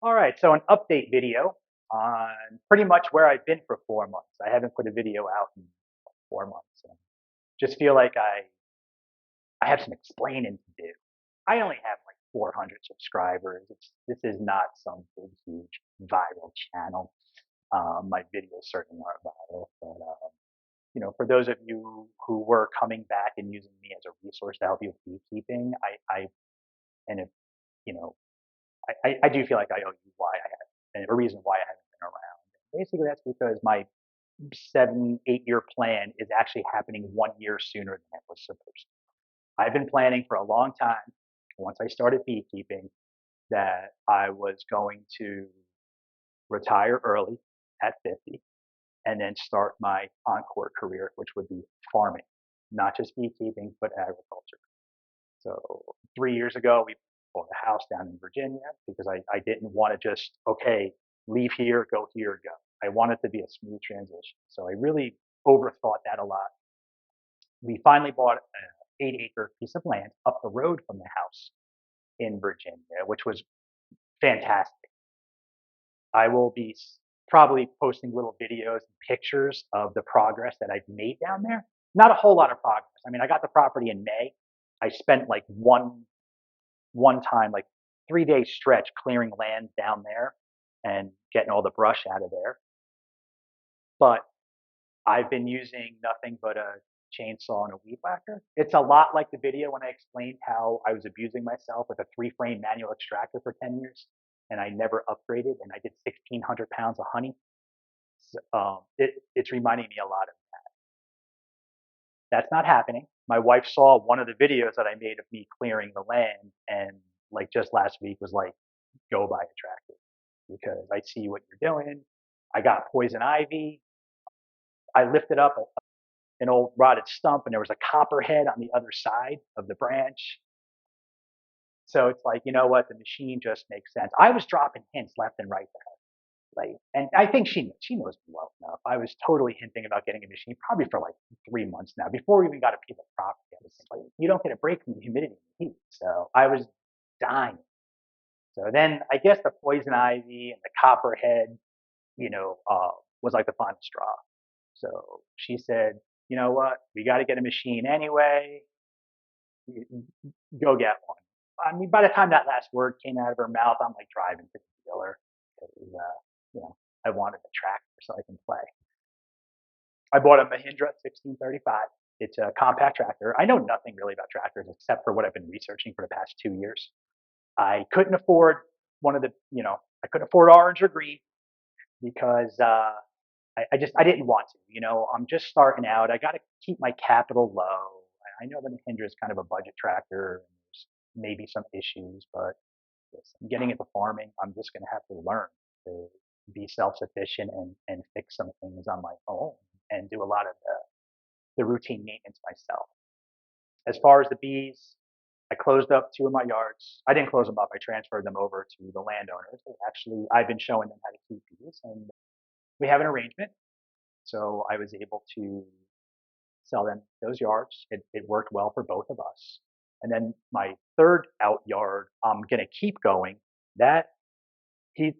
All right, so an update video on pretty much where I've been for 4 months. I haven't put a video out in 4 months. And just feel like I have some explaining to do. I only have like 400 subscribers. This is not some big huge viral channel. My videos certainly aren't viral, but for those of you who were coming back and using me as a resource to help you with beekeeping, I and if you know I do feel like I owe you why I have and a reason why I haven't been around. Basically, that's because my 7, 8 year plan is actually happening 1 year sooner than it was supposed to. I've been planning for a long time, once I started beekeeping, that I was going to retire early at 50 and then start my encore career, which would be farming, not just beekeeping, but agriculture. So 3 years ago, we bought a house down in Virginia because I didn't want to just, okay, leave here, go here, go. I want it to be a smooth transition. So I really overthought that a lot. We finally bought an 8 acre piece of land up the road from the house in Virginia, which was fantastic. I will be probably posting little videos and pictures of the progress that I've made down there. Not a whole lot of progress. I mean, I got the property in May. I spent like one time, like 3 day stretch clearing land down there and getting all the brush out of there. But I've been using nothing but a chainsaw and a weed whacker. It's a lot like the video when I explained how I was abusing myself with a 3 frame manual extractor for 10 years and I never upgraded and I did 1,600 pounds of honey. It's reminding me a lot of that's not happening. My wife saw one of the videos that I made of me clearing the land and like just last week was like, go buy a tractor because I see what you're doing. I got poison ivy. I lifted up an old rotted stump and there was a copperhead on the other side of the branch. So it's like, you know what? The machine just makes sense. I was dropping hints left and right there. Like, and I think she knows me well enough. I was totally hinting about getting a machine probably for like 3 months now. Before we even got a piece of property, I was like, you don't get a break from the humidity and heat. So I was dying. So then I guess the poison ivy and the copperhead, was like the final straw. So she said, you know what? We got to get a machine anyway. Go get one. I mean, by the time that last word came out of her mouth, I'm like driving to the dealer because, I wanted a tractor so I can play. I bought a Mahindra 1635. It's a compact tractor. I know nothing really about tractors except for what I've been researching for the past 2 years. I couldn't afford one of the, I couldn't afford orange or green because I didn't want to. I'm just starting out. I got to keep my capital low. I know the Mahindra is kind of a budget tractor. And there's maybe some issues, but listen, getting into farming, I'm just going to have to learn to be self-sufficient and fix some things on my own and do a lot of the routine maintenance myself. As far as the bees, I closed up 2 of my yards. I didn't close them up. I transferred them over to the landowners. Actually, I've been showing them how to keep bees, and we have an arrangement. So I was able to sell them those yards. It worked well for both of us. And then my third out yard, I'm gonna keep going. That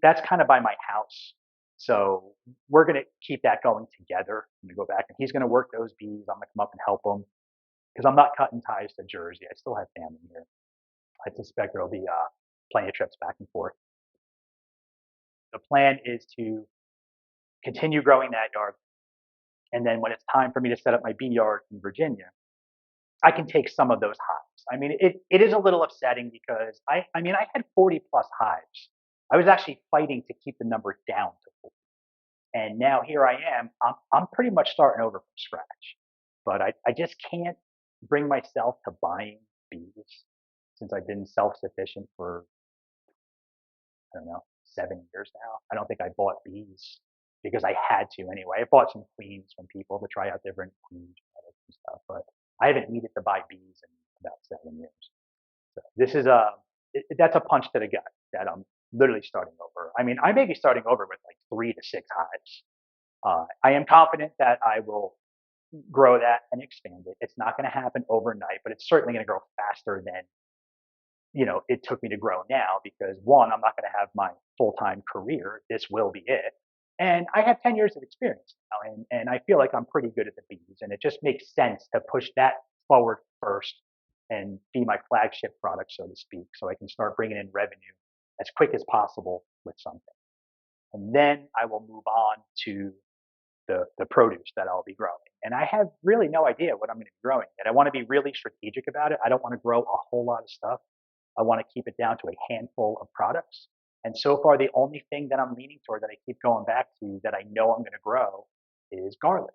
that's kind of by my house. So we're gonna keep that going together. I'm gonna go back and he's gonna work those bees. I'm gonna come up and help him because I'm not cutting ties to Jersey. I still have family here. I suspect there'll be plenty of trips back and forth. The plan is to continue growing that yard. And then when it's time for me to set up my bee yard in Virginia, I can take some of those hives. I mean, it is a little upsetting because I mean, I had 40 plus hives. I was actually fighting to keep the number down to 40. And now here I am. I'm pretty much starting over from scratch. But I just can't bring myself to buying bees since I've been self sufficient for, I don't know, 7 years now. I don't think I bought bees because I had to anyway. I bought some queens from people to try out different queen genetics and stuff, but I haven't needed to buy bees in about 7 years. So this is that's a punch to the gut that I'm literally starting over. I mean, I may be starting over with like 3 to 6 hives. I am confident that I will grow that and expand it. It's not going to happen overnight, but it's certainly going to grow faster than it took me to grow now because one, I'm not going to have my full-time career. This will be it. And I have 10 years of experience now, and I feel like I'm pretty good at the bees. And it just makes sense to push that forward first and be my flagship product, so to speak, so I can start bringing in revenue as quick as possible with something. And then I will move on to the produce that I'll be growing. And I have really no idea what I'm going to be growing. And I want to be really strategic about it. I don't want to grow a whole lot of stuff. I want to keep it down to a handful of products. And so far, the only thing that I'm leaning toward that I keep going back to that I know I'm going to grow is garlic.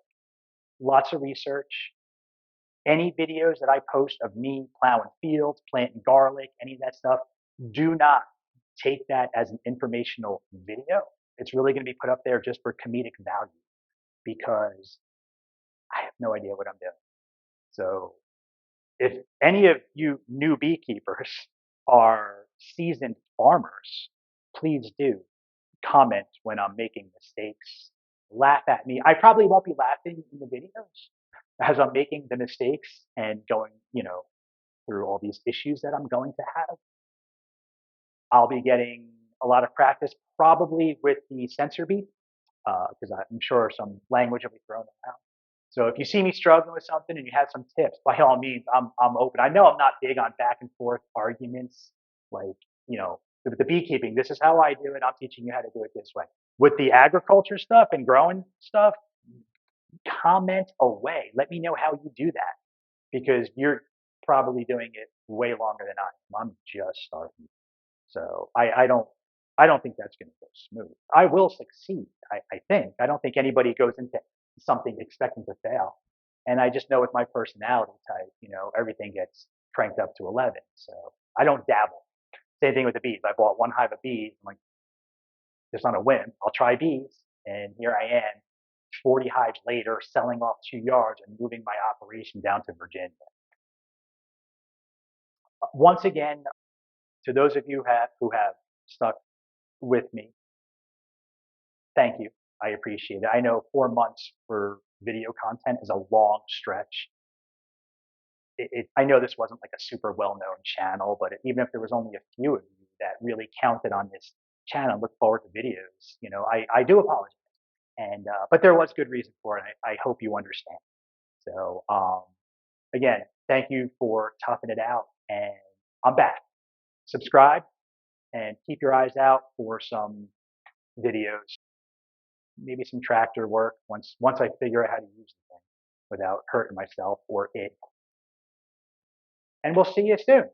Lots of research. Any videos that I post of me plowing fields, planting garlic, any of that stuff, do not take that as an informational video. It's really going to be put up there just for comedic value because I have no idea what I'm doing. So if any of you new beekeepers are seasoned farmers, please do comment when I'm making mistakes. Laugh at me. I probably won't be laughing in the videos as I'm making the mistakes and going, through all these issues that I'm going to have. I'll be getting a lot of practice probably with the sensor beat because I'm sure some language will be thrown around. So if you see me struggling with something and you have some tips, by all means, I'm open. I know I'm not big on back and forth arguments, like with the beekeeping. This is how I do it. I'm teaching you how to do it this way. With the agriculture stuff and growing stuff, comment away. Let me know how you do that because you're probably doing it way longer than I am. I'm just starting. So I don't think that's going to go smooth. I will succeed. I think. I don't think anybody goes into something expecting to fail. And I just know with my personality type, everything gets cranked up to 11. So I don't dabble. Same thing with the bees. I bought one hive of bees. I'm like, just on a whim, I'll try bees. And here I am, 40 hives later, selling off 2 yards and moving my operation down to Virginia. Once again, to those of you who have stuck with me, thank you. I appreciate it. I know 4 months for video content is a long stretch. I know this wasn't like a super well-known channel, but even if there was only a few of you that really counted on this channel and look forward to videos, I do apologize. And but there was good reason for it. I hope you understand. So again, thank you for toughing it out, and I'm back. Subscribe and keep your eyes out for some videos, maybe some tractor work once I figure out how to use the thing without hurting myself or it. And we'll see you soon.